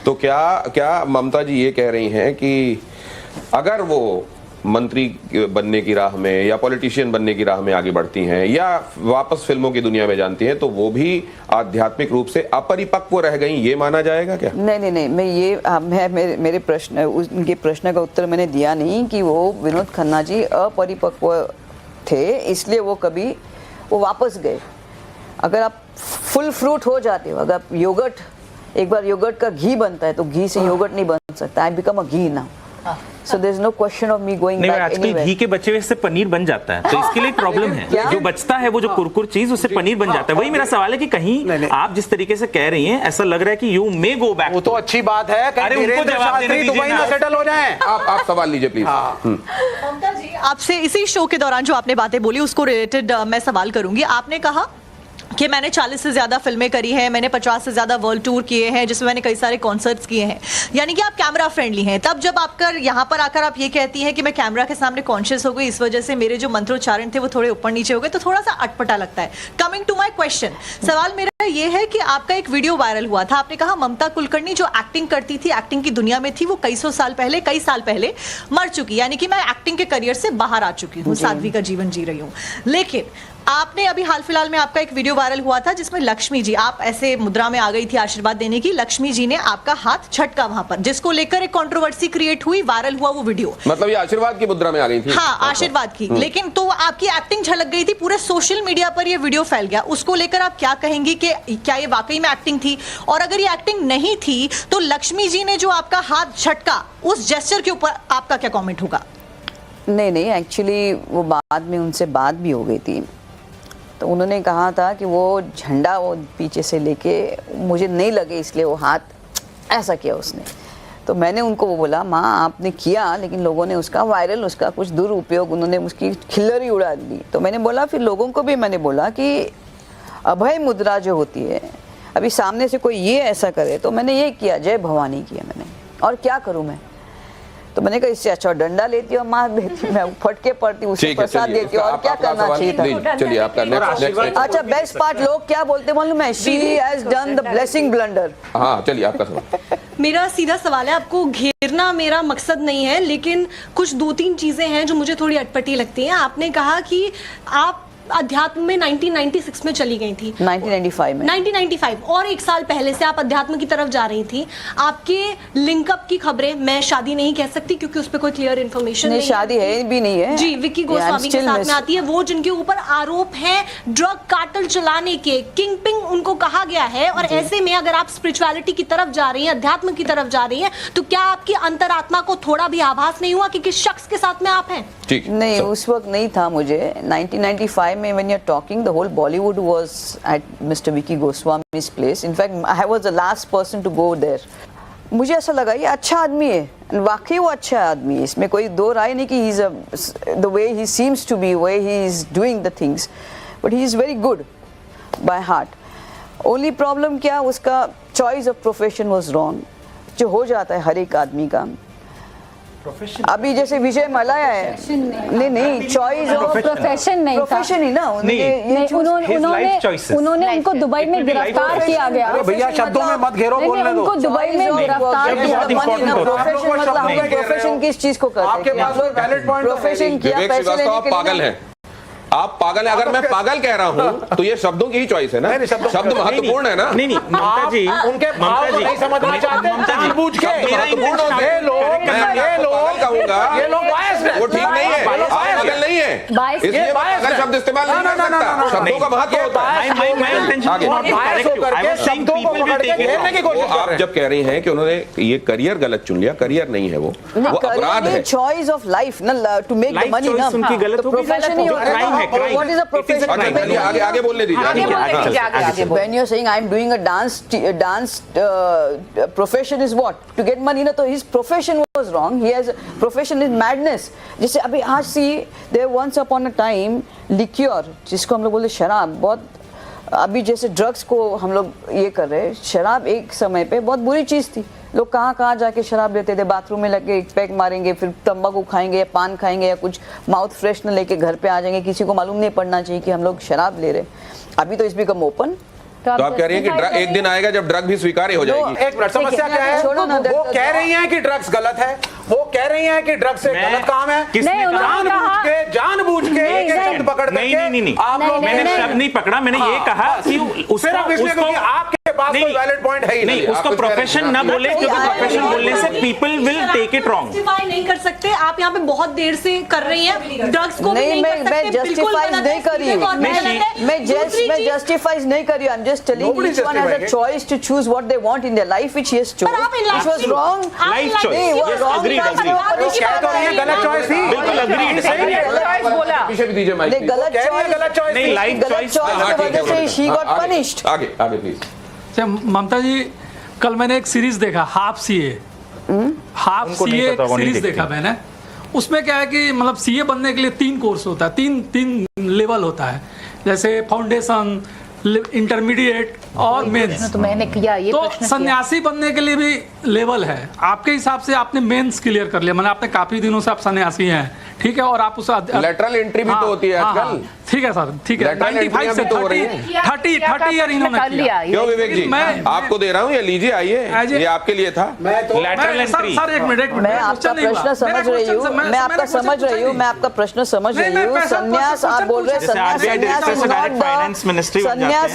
तो क्या ममता जी ये कह रही हैं कि अगर वो मंत्री बनने की राह में या पॉलिटिशियन बनने की राह में आगे बढ़ती हैं या वापस फिल्मों की दुनिया में जानती हैं, तो वो भी आध्यात्मिक रूप से अपरिपक्व रह गई, ये माना जाएगा क्या? नहीं, मैं मेरे प्रश्न, उनके प्रश्न का उत्तर मैंने दिया नहीं कि वो विनोद खन्ना जी अपरिपक्व थे इसलिए वो वापस गए। अगर आप फुल फ्रूट हो जाते हो, अगर योगर्ट, एक बार योगर्ट का घी बनता है तो घी से योगर्ट नहीं बन सकता। I become a ghee now, so there is no question of me going back anywhere. आजकल घी के बचे हुए से पनीर बन जाता है, तो इसके लिए प्रॉब्लम है। जो बचता है वो जो कुरकुर चीज, उससे पनीर बन जाता है। वही मेरा सवाल है कि कहीं आप जिस तरीके से कह रही हैं, ऐसा लग रहा है कि यू मे गो बैक। वो तो अच्छी बात है, अरे उनको जवाब देने दीजिए दुबई ना सेटल हो जाएं। आप सवाल लीजिए प्लीज। ममता जी, आपसे इसी शो के दौरान जो आपने बातें बोली उसको रिलेटेड मैं सवाल करूंगी। आपने कहा कि मैंने 40 से ज़्यादा फिल्में करी हैं, मैंने 50 से ज़्यादा वर्ल्ड टूर किए हैं, जिसमें मैंने कई सारे कॉन्सर्ट्स किए हैं, यानी कि आप कैमरा फ्रेंडली हैं। तब जब आपका यहाँ पर आकर आप ये कहती हैं कि मैं कैमरा के सामने कॉन्शियस हो गई, इस वजह से मेरे जो मंत्रोच्चारण थे वो थोड़े ऊपर नीचे हो गए, तो थोड़ा सा अटपटा लगता है। कमिंग टू माई क्वेश्चन, सवाल मेरा ये है कि आपका एक वीडियो वायरल हुआ था, आपने कहा ममता कुलकर्णी जो एक्टिंग करती थी, एक्टिंग की दुनिया में थी, वो कई साल पहले मर चुकी, यानी कि मैं एक्टिंग के करियर से बाहर आ चुकी हूँ, साध्वी का जीवन जी रही हूँ। लेकिन आपने अभी हाल फिलहाल में आपका एक वीडियो वायरल हुआ था जिसमें लक्ष्मी जी, आप ऐसे मुद्रा में आ गई थी आशीर्वाद देने की, लक्ष्मी जी ने आपका हाथ झटका वहां पर, जिसको लेकर एक कंट्रोवर्सी क्रिएट हुई, वायरल हुआ वो वीडियो। मतलब ये आशीर्वाद की मुद्रा में आ गई थी? हाँ, आशीर्वाद की। लेकिन तो आपकी एक्टिंग झलक गई थी, पूरे सोशल मीडिया पर ये वीडियो फैल गया। उसको लेकर आप क्या कहेंगी कि क्या ये वाकई में एक्टिंग थी, और अगर ये एक्टिंग नहीं थी तो लक्ष्मी जी ने जो आपका हाथ झटका, उस जेस्चर के ऊपर आपका क्या कॉमेंट होगा? नहीं, एक्चुअली वो बाद में उनसे बात भी हो गई थी, तो उन्होंने कहा था कि वो झंडा वो पीछे से लेके मुझे नहीं लगे इसलिए वो हाथ ऐसा किया उसने। तो मैंने उनको वो बोला, माँ आपने किया, लेकिन लोगों ने उसका वायरल, उसका कुछ दुरुपयोग, उन्होंने उसकी खिल्लरी उड़ा दी। तो मैंने बोला, फिर लोगों को भी मैंने बोला कि अभय मुद्रा जो होती है, अभी सामने से कोई ये ऐसा करे तो मैंने ये किया, जय भवानी किया मैंने, और क्या करूँ मैं। तो मैंने कहा इससे अच्छा डंडा लेती हूँ, मार देती, मैं फटके पड़ती हूँ, उसे प्रसाद देती हूँ, और क्या करना चाहिए था। चलिए आपका नेक्स्ट। अच्छा, बेस्ट पार्ट लोग क्या बोलते मालूम है, she has done the blessing blunder. हाँ, चलिए आपका सवाल। मेरा सीधा सवाल है, आपको घेरना मेरा मकसद नहीं है, लेकिन कुछ 2-3 चीजें हैं जो मुझे थोड़ी अटपटी लगती हैं। आपने कहा कि आप अध्यात्म में 1996 में चली गई थी, 1995 में, 1995, और 1 साल पहले से आप अध्यात्म की तरफ जा रही थी। आपके लिंकअप की खबरें, मैं शादी नहीं कह सकती क्योंकि उस पर कोई क्लियर इन्फॉर्मेशन नहीं, शादी है भी नहीं है जी, विक्की गोस्वामी के साथ में आती है, वो जिनके ऊपर आरोप है ड्रग कार्टेल चलाने के, किंग पिंग उनको कहा गया है। और ऐसे में अगर आप स्पिरिचुअलिटी की तरफ जा रही हैं, अध्यात्म की तरफ जा रही हैं, तो क्या आपकी अंतरात्मा को थोड़ा भी आभास नहीं हुआ कि किस शख्स के साथ में आप हैं? नहीं, उस वक्त नहीं था मुझे। 1995 में when you're talking, the whole Bollywood was at Mr. Vicky Goswami's place. In fact, I was the last person to go there. मुझे ऐसा लगा ये अच्छा आदमी है, वाकई वो अच्छा आदमी है, इसमें कोई दो राय नहीं कि he's the way he seems to be, way he is doing the things, but he is very good by heart. Only problem क्या, उसका choice of profession was wrong, जो हो जाता है हर एक आदमी का। अभी जैसे विजय मलाया है, नहीं चॉइस वो प्रोफेशन नहीं था, प्रोफेशन ही ना, उन्होंने उनको दुबई में गिरफ्तार किया गया। अरे भैया शब्दों में मत घेरो, बोलने दो। उनको दुबई में गिरफ्तार किया। प्रोफेशन किस चीज को करते आपके पास कोई वैलिड पॉइंट प्रोफेशन किया, विवेक पैसे श्रीवास्तव, लेने आप के लिए पागल हैं, आप पागल हैं। अगर मैं पागल कह रहा हूं तो ये शब्दों की ही चॉइस है ना, शब्द महत्वपूर्ण है ना। नहीं ममता जी, उनके भाव को नहीं समझना चाहते, जानबूझ के ये लोग बायस्ड हैं, वो ठीक नहीं है, आप पागल नहीं है, इसलिए पागल शब्द इस्तेमाल नहीं कर सकता। शब्दों का महत्व होता है। आप जब कह रही हैं कि उन्होंने ये करियर गलत चुन लिया, करियर नहीं है, वो अपराध है। चॉइस ऑफ लाइफ ना, टू मेक द मनी ना, उनकी गलत होगी, प्रोफेशन ही होता है। What is a profession? आगे बोलने दीजिए। When you're saying I'm doing a dance profession is what? To get money ना, तो his profession was wrong. He has profession is madness. जैसे अभी आज see there once upon a time liquor, जिसको हम लोग बोलते शराब, बहुत अभी जैसे ड्रग्स को हम लोग ये कर रहे हैं, शराब एक समय पे बहुत बुरी चीज थी। लोग कहाँ जाके शराब लेते थे, बाथरूम में लगे एक पैक मारेंगे, फिर तंबाकू खाएंगे या पान खाएंगे या कुछ माउथ फ्रेशनर लेके घर पे आ जाएंगे, किसी को मालूम नहीं पड़ना चाहिए कि हम लोग शराब ले रहे। अभी तो इस बिकम ओपन। तो आप कह रही हैं कि एक दिन आएगा जब ड्रग भी स्वीकार्य हो जाएगी। एक मिनट, समस्या क्या है? वो कह रही हैं कि ड्रग्स गलत है, वो कह रही हैं कि ड्रग्स से गलत काम है, जानबूझ के एक शब्द पकड़ करके आप लोग, मैंने शब्द नहीं पकड़ा, मैंने ये कहा कि उसको आपके पास कोई वैलिड पॉइंट है ही नहीं, उसको प्रोफेशन ना बोले, क्योंकि प्रोफेशन बोलने से people will take it wrong. Justify नहीं कर सकते आप, यहाँ पे बहुत देर से कर रही हैं, ड्रग्स को नहीं, मैं जस्टिफाई नहीं कर रही हूँ, मैं जस्टिफाई नहीं कर रही हूँ। I'm just telling each one has a choice to choose what they want in their life, which he has chosen, which was wrong. Life choice, गलत चॉइस थी, बिल्कुल अग्रीड। पीछे भी दीजिए माइक। गलत चॉइस नहीं, लाइफ चॉइस की वजह से she got punished. आगे प्लीज। ममता जी, कल मैंने एक सीरीज देखा, हाफ सीए सीरीज देखा मैंने। उसमें क्या है कि मतलब सीए बनने के लिए 3 कोर्स होता है, तीन लेवल होता है, जैसे फाउंडेशन, इंटरमीडिएट और मेंस। तो मैंने किया ये, तो सन्यासी बनने के लिए भी लेवल है। आपके हिसाब से आपने मेंस क्लियर कर लिया, मैंने आपने काफी दिनों से आप सन्यासी हैं, ठीक है, और आप उस लेटरल एंट्री भी तो होती है आजकल। ठीक है सर, ठीक है। 95 से 30 ईयर इन्होंने किया। क्यों विवेक जी, मैं आपको दे रहा हूँ, ये लीजिए, आइए, ये आपके लिए था। Lateral entry. सर एक मिनट, मैं आपका प्रश्न समझ रही हूँ, मैं आपका समझ रही हूँ, मैं आपका प्रश्न समझ रही हूँ। संन्यास आप बोल रहे हैं, संन्यास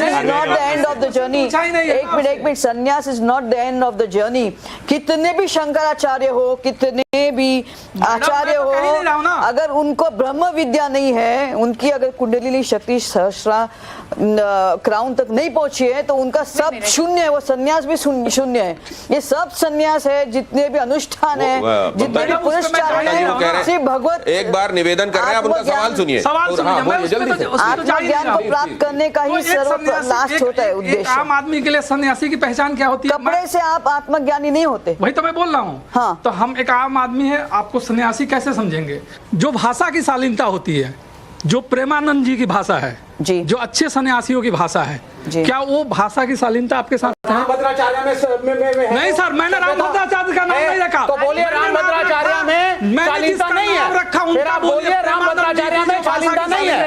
is not the end of the journey. एक मिनट, संन्यास is not the end of the journey. कितने भी शंकराचार्य हो, कितने भी आचार्य हो, अगर उनको ब्रह्म विद्या नहीं है, उनकी अगर कुंडलिनी शक्ति सहस्रा क्राउन तक नहीं पहुंची है, तो उनका सब शून्य है, वो सन्यास भी शून्य है। ये सब सन्यास है, जितने भी अनुष्ठान है, जितने भी पुरस्कार है, सिर्फ भगवत। एक बार निवेदन कर रहे हैं, आप उनका सवाल सुनिए। आत्मज्ञान को प्राप्त करने का ही सर्व लास्ट होता है उद्देश्य। आम आदमी के लिए सन्यासी की पहचान क्या होती है? कपड़े से आप आत्मज्ञानी नहीं होते। वही तो मैं बोल रहा हूँ। हाँ। तो हम एक आम आदमी है, आपको सन्यासी कैसे समझेंगे? जो भाषा की शालीनता होती है, जो प्रेमानंद जी की भाषा है जी, जो अच्छे सन्यासियों की भाषा है, क्या वो भाषा की शालीनता आपके साथ है? रामभद्राचार्य में नहीं सर, मैंने रामभद्राचार्य का नाम नहीं रखा। तो बोलिए रामभद्राचार्य में शालीनता नहीं है, रखा उनका बोलिए रामभद्राचार्य में शालीनता नहीं है,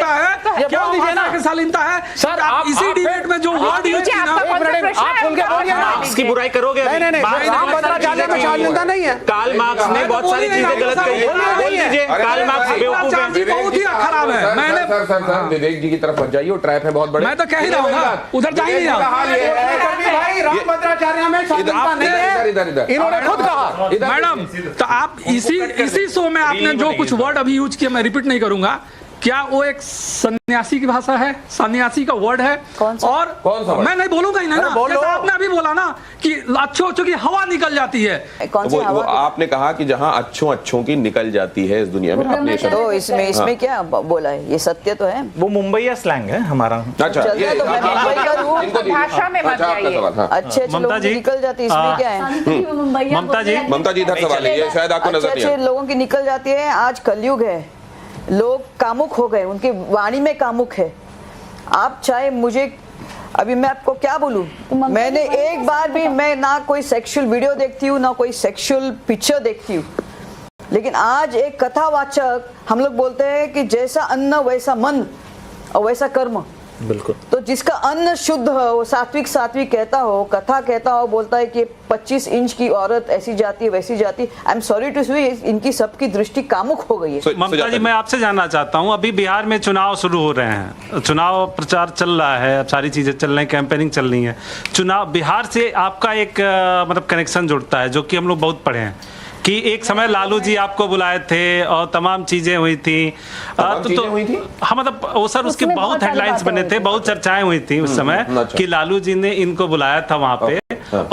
क्या भाषा की शालीनता है? सर आप इसी डिबेट में जो वर्ड यूज किया, आप सुन के बोलिए ना, इसकी बुराई करोगे? नहीं, रामभद्राचार्य में शालीनता नहीं है। कार्ल मार्क्स ने बहुत सारी चीजें गलत कही है, बोल दीजिए। कार्ल मार्क्स बेवकूफ है, बहुत ही खराब है। मैंने सर विवेक जी की तरफ मत जाइए, ट्रैप है बहुत बड़े। मैं तो कह ही रहा हूँ ना, उधर जा ही नहीं रहा। भाई रामभद्राचार्य में शालीनता नहीं है, इधर इन्होंने खुद कहा। मैडम, तो आप इसी शो में आपने जो कुछ वर्ड अभी यूज किया, मैं रिपीट नहीं करूंगा। क्या वो एक सन्यासी की भाषा है? सन्यासी का वर्ड है? और कौन सा मैं नहीं बोलूंगा ही ना, जैसा आपने अभी बोला ना कि अच्छों की हवा निकल जाती है। कौन सी हवा? आपने कहा कि जहाँ अच्छों की निकल जाती है इस दुनिया में, आपने तो इसमें क्या बोला है? ये सत्य तो है। वो मुंबई स्लैंग है हमारा। अच्छा, तो मैं मुंबई का हूँ, भाषा में मत जाइए। अच्छे लोगों की निकल जाती है, इसमें क्या है? ममता जी इधर सवाल है, ये शायद आपको नजर नहीं अच्छे लोगों की निकल जाती है। आज कलयुग है, लोग कामुक हो गए, उनकी वाणी में कामुक है। आप चाहे मुझे, अभी मैं आपको क्या बोलूं, मैंने एक बार भी, मैं ना कोई सेक्सुअल वीडियो देखती हूँ, ना कोई सेक्सुअल पिक्चर देखती हूँ। लेकिन आज एक कथावाचक, हम लोग बोलते हैं कि जैसा अन्न वैसा मन और वैसा कर्म। बिल्कुल। तो जिसका अन्न शुद्ध हो, वो सात्विक सात्विक कहता हो, कथा कहता हो, बोलता है कि 25 इंच की औरत ऐसी जाती है वैसी जाती, आई एम सॉरी टू से, इनकी सबकी दृष्टि कामुक हो गई है। ममता जी, मैं आपसे जानना चाहता हूं, अभी बिहार में चुनाव शुरू हो रहे हैं, चुनाव प्रचार चल रहा है, अब सारी चीजें चल रही हैं, कैंपेनिंग चल रही है। चुनाव बिहार से आपका एक मतलब कनेक्शन जुड़ता है, जो कि हम लोग बहुत पढ़े हैं कि एक समय लालू जी आपको बुलाए थे और तमाम चीजें हुई थी। हाँ, मतलब वो सर उसके बहुत हेडलाइंस बने थे, बहुत चर्चाएं हुई थी उस समय कि लालू जी ने इनको बुलाया था वहां पे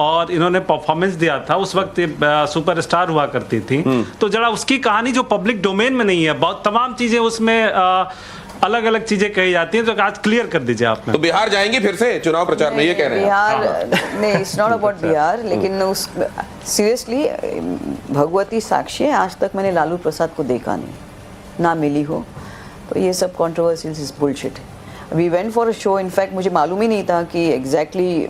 और इन्होंने परफॉर्मेंस दिया था। उस वक्त सुपरस्टार हुआ करती थी। तो जरा उसकी कहानी जो पब्लिक डोमेन में नहीं है, बहुत तमाम चीजें उसमें अलग अलग चीजें कही जाती हैं, तो आज क्लियर कर दीजिए आप। तो बिहार जाएंगे फिर से चुनाव प्रचार में, ये कह रहे हैं? बिहार नहीं, इट्स नॉट अबाउट बिहार, लेकिन उस सीरियसली भगवती साक्षी है, आज तक मैंने लालू प्रसाद को देखा नहीं, ना मिली हो। तो ये सब controversies is bullshit. We went for a show, in fact मुझे मालूम ही नहीं था कि एग्जैक्टली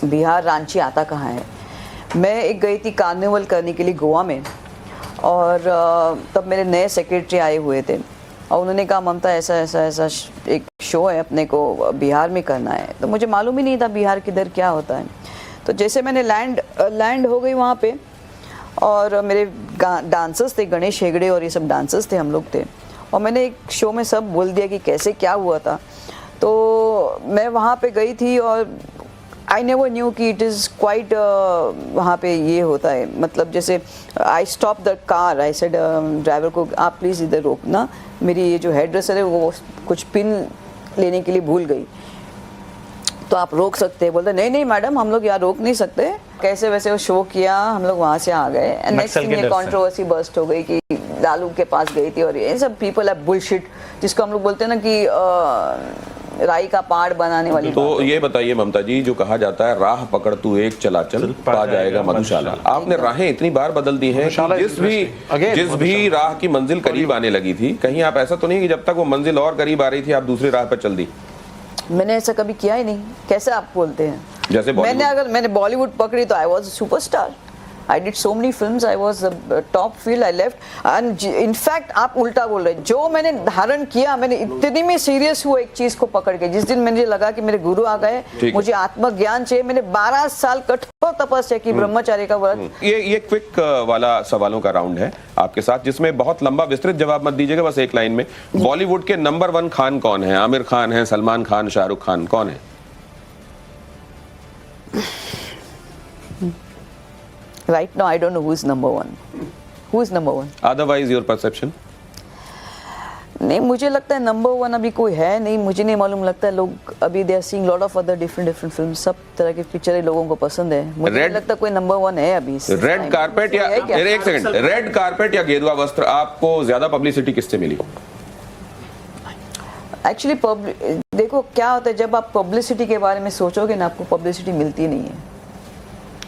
बिहार रांची आता कहाँ है। मैं एक गई थी कार्निवल करने के लिए गोवा में, और तब मेरे नए सेक्रेटरी आए हुए थे और उन्होंने कहा ममता ऐसा ऐसा ऐसा एक शो है अपने को बिहार में करना है। तो मुझे मालूम ही नहीं था बिहार किधर क्या होता है। तो जैसे मैंने लैंड हो गई वहाँ पे, और मेरे डांसर्स थे, गणेश हेगड़े और ये सब डांसर्स थे, हम लोग थे, और मैंने एक शो में सब बोल दिया कि कैसे क्या हुआ था। तो मैं वहाँ पे गई थी और आई नेवर न्यू कि इट इज़ क्वाइट वहाँ पे ये होता है, मतलब जैसे I stop the car, I said driver को आप प्लीज़ इधर रोकना, मेरी ये जो हेयर ड्रेसर है वो कुछ पिन लेने के लिए भूल गई, तो आप रोक सकते हैं। बोलते नहीं नहीं मैडम, हम लोग यहाँ रोक नहीं सकते। कैसे वैसे वो शो किया, हम लोग वहाँ से आ गए। नेक्स्ट ये कंट्रोवर्सी बर्स्ट हो गई कि लालू के पास गई थी, और ये सब पीपल आर बुलशिट, जिसको हम लोग बोलते हैं ना कि राई का पहाड़ बनाने वाली। तो ये बताइए ममता जी, जो कहा जाता है राह पकड़ तू एक चला चल पा जाएगा मधुशाला, आपने राहें इतनी बार बदल दी हैं कि जिस भी राह की मंजिल करीब आने लगी थी, कहीं आप ऐसा तो नहीं कि जब तक वो मंजिल और करीब आ रही थी आप दूसरी राह पर चल दी? मैंने ऐसा कभी किया ही नहीं। कैसे आप बोलते हैं? जैसे मैंने बॉलीवुड पकड़ी तो I was superstar, I did so many films, I was a top field, I left, and in fact आप उल्टा बोल रहे हैं। जो मैंने धारण किया, मैंने इतनी में सीरियस हुआ एक चीज को पकड़ के, जिस दिन मुझे लगा कि मेरे गुरु आ गए, मुझे आत्मज्ञान चाहिए, मैंने 12 साल कठोर तपस्या की, ब्रह्मचार्य का व्रत। ये क्विक वाला सवालों का राउंड है आपके साथ, जिसमें बहुत लंबा विस्तृत जवाब मत दीजिएगा, बस एक लाइन में। बॉलीवुड के नंबर 1 खान कौन है? आमिर खान है, सलमान खान, शाहरुख खान, कौन है? Right now I don't know who is number 1. Who is number 1? Otherwise your perception? नहीं, मुझे लगता है नंबर 1 अभी कोई है नहीं, मुझे नहीं मालूम। लगता है लोग अभी they are seeing lot of other different film, सब तरह की पिक्चरें लोगों को पसंद है। मुझे नहीं लगता कोई नंबर 1 है अभी। रेड कारपेट या एक सेकंड, रेड कारपेट या गेरुआ वस्त्र, आपको ज्यादा पब्लिसिटी किससे मिली? एक्चुअली देखो क्या होता है, जब आप पब्लिसिटी के बारे में सोचोगे ना, आपको पब्लिसिटी मिलती नहीं है।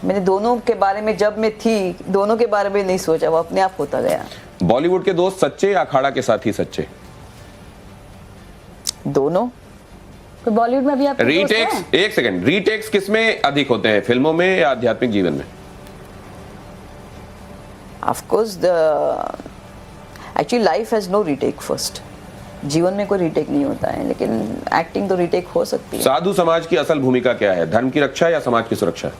मैंने दोनों के बारे में, जब मैं थी, दोनों के बारे में नहीं सोचा, वो अपने आप होता गया। बॉलीवुड के दोस्त सच्चे या अखाड़ा के साथी सच्चे? दोनों। तो बॉलीवुड में भी आप रीटेक्स, एक सेकंड, रीटेक्स किसमें अधिक होते हैं, फिल्मों में या आध्यात्मिक जीवन में? Of course actually life has no retake first. जीवन में कोई रीटेक नहीं होता है, लेकिन एक्टिंग तो रीटेक हो सकती है। साधु समाज की असल भूमिका क्या है? धर्म की रक्षा या समाज की सुरक्षा?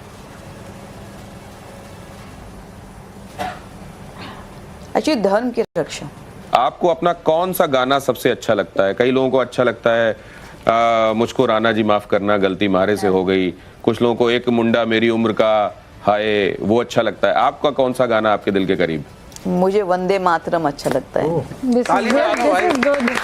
एक्चुअली धर्म की रक्षा। आपको अपना कौन सा गाना सबसे अच्छा लगता है? कई लोगों को अच्छा लगता है मुझको राणा जी माफ करना, गलती मारे से हो गई। कुछ लोगों को एक मुंडा मेरी उम्र का, हाय, वो अच्छा लगता है। आपका कौन सा गाना आपके दिल के करीब? मुझे वंदे मातरम अच्छा लगता है।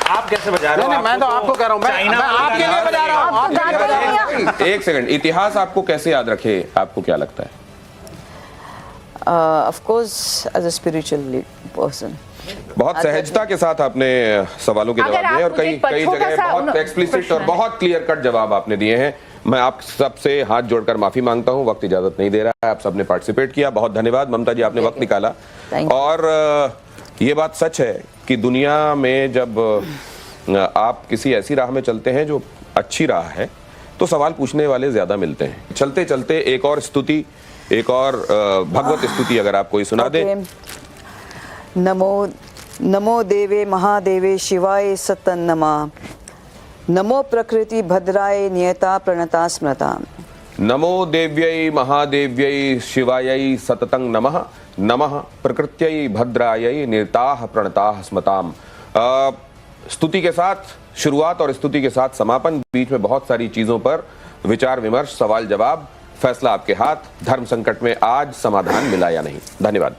आप कैसे बजा रहे हो? मैं तो आपको कह रहा हूँ, मैं आपके लिए बजा रहा हूँ। एक सेकंड, इतिहास आपको कैसे याद रखे, आपको क्या लगता है? Of course as a spiritual person. बहुत सहजता के साथ आपने सवालों के जवाब दिए, और कई जगह बहुत एक्सप्लिसिट और बहुत क्लियर कट जवाब आपने दिए हैं। मैं आप सबसे हाथ जोड़कर माफी मांगता हूं, वक्त इजाजत नहीं दे रहा है। आप सबने पार्टिसिपेट किया, बहुत धन्यवाद। ममता जी, आपने वक्त निकाला। और ये बात सच है कि दुनिया में जब आप किसी ऐसी राह में चलते हैं जो अच्छी राह है, तो सवाल पूछने वाले ज्यादा मिलते हैं। चलते चलते एक और स्तुति, एक और भगवत स्तुति अगर आप कोई सुना दे। नमो देवे महादेवे शिवाय सततं नमः। नमो प्रकृति भद्राय नियता प्रणता स्मृता। नमो देव्यै महादेव्यै शिवायै सततं नमः। नमः प्रकृत्यै भद्रायै नियताः प्रणताः स्मताम्। स्तुति के साथ शुरुआत और स्तुति के साथ समापन, बीच में बहुत सारी चीजों पर विचार विमर्श, सवाल जवाब, फैसला आपके हाथ। धर्म संकट में आज समाधान मिला या नहीं? धन्यवाद।